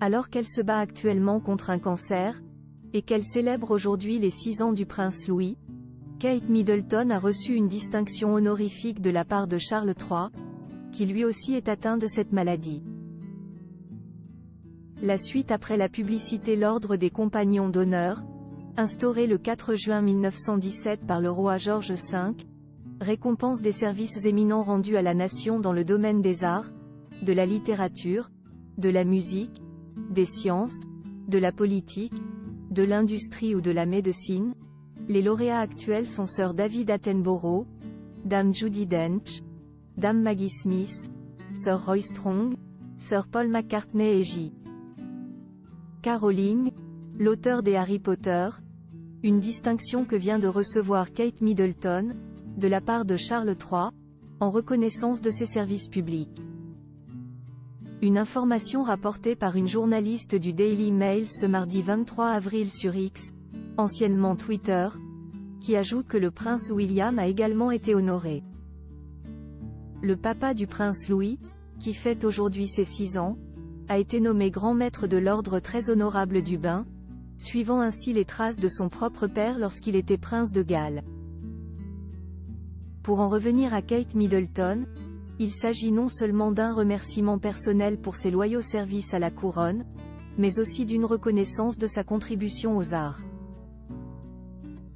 Alors qu'elle se bat actuellement contre un cancer, et qu'elle célèbre aujourd'hui les 6 ans du prince Louis, Kate Middleton a reçu une distinction honorifique de la part de Charles III, qui lui aussi est atteint de cette maladie. La suite après la publicité l'Ordre des Compagnons d'honneur, instauré le 4 juin 1917 par le roi George V, récompense des services éminents rendus à la nation dans le domaine des arts, de la littérature, de la musique, des sciences, de la politique, de l'industrie ou de la médecine. Les lauréats actuels sont Sir David Attenborough, Dame Judi Dench, Dame Maggie Smith, Sir Roy Strong, Sir Paul McCartney et J.K. Rowling, l'auteur des Harry Potter, une distinction que vient de recevoir Kate Middleton, de la part de Charles III, en reconnaissance de ses services publics. Une information rapportée par une journaliste du Daily Mail ce mardi 23 avril sur X, anciennement Twitter, qui ajoute que le prince William a également été honoré. Le papa du prince Louis, qui fête aujourd'hui ses 6 ans, a été nommé grand maître de l'ordre très honorable du bain, suivant ainsi les traces de son propre père lorsqu'il était prince de Galles. Pour en revenir à Kate Middleton, il s'agit non seulement d'un remerciement personnel pour ses loyaux services à la couronne, mais aussi d'une reconnaissance de sa contribution aux arts.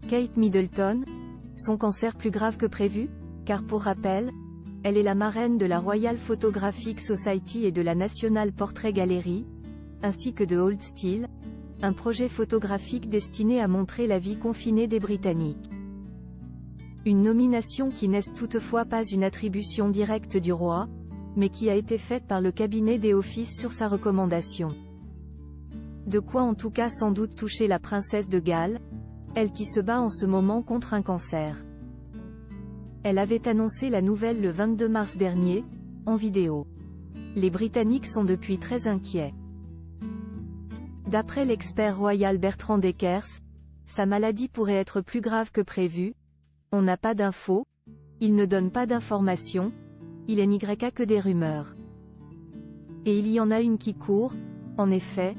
Kate Middleton, son cancer plus grave que prévu, car pour rappel, elle est la marraine de la Royal Photographic Society et de la National Portrait Gallery, ainsi que de Hold Still, un projet photographique destiné à montrer la vie confinée des Britanniques. Une nomination qui n'est toutefois pas une attribution directe du roi, mais qui a été faite par le cabinet des offices sur sa recommandation. De quoi en tout cas sans doute toucher la princesse de Galles, elle qui se bat en ce moment contre un cancer. Elle avait annoncé la nouvelle le 22 mars dernier, en vidéo. Les Britanniques sont depuis très inquiets. D'après l'expert royal Bertrand Deckers, sa maladie pourrait être plus grave que prévu. On n'a pas d'infos, il ne donne pas d'informations, il n'y a que des rumeurs. Et il y en a une qui court, en effet,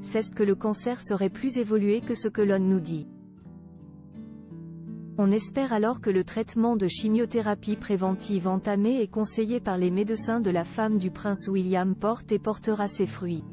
c'est que le cancer serait plus évolué que ce que l'on nous dit. On espère alors que le traitement de chimiothérapie préventive entamé et conseillé par les médecins de la femme du prince William porte et portera ses fruits.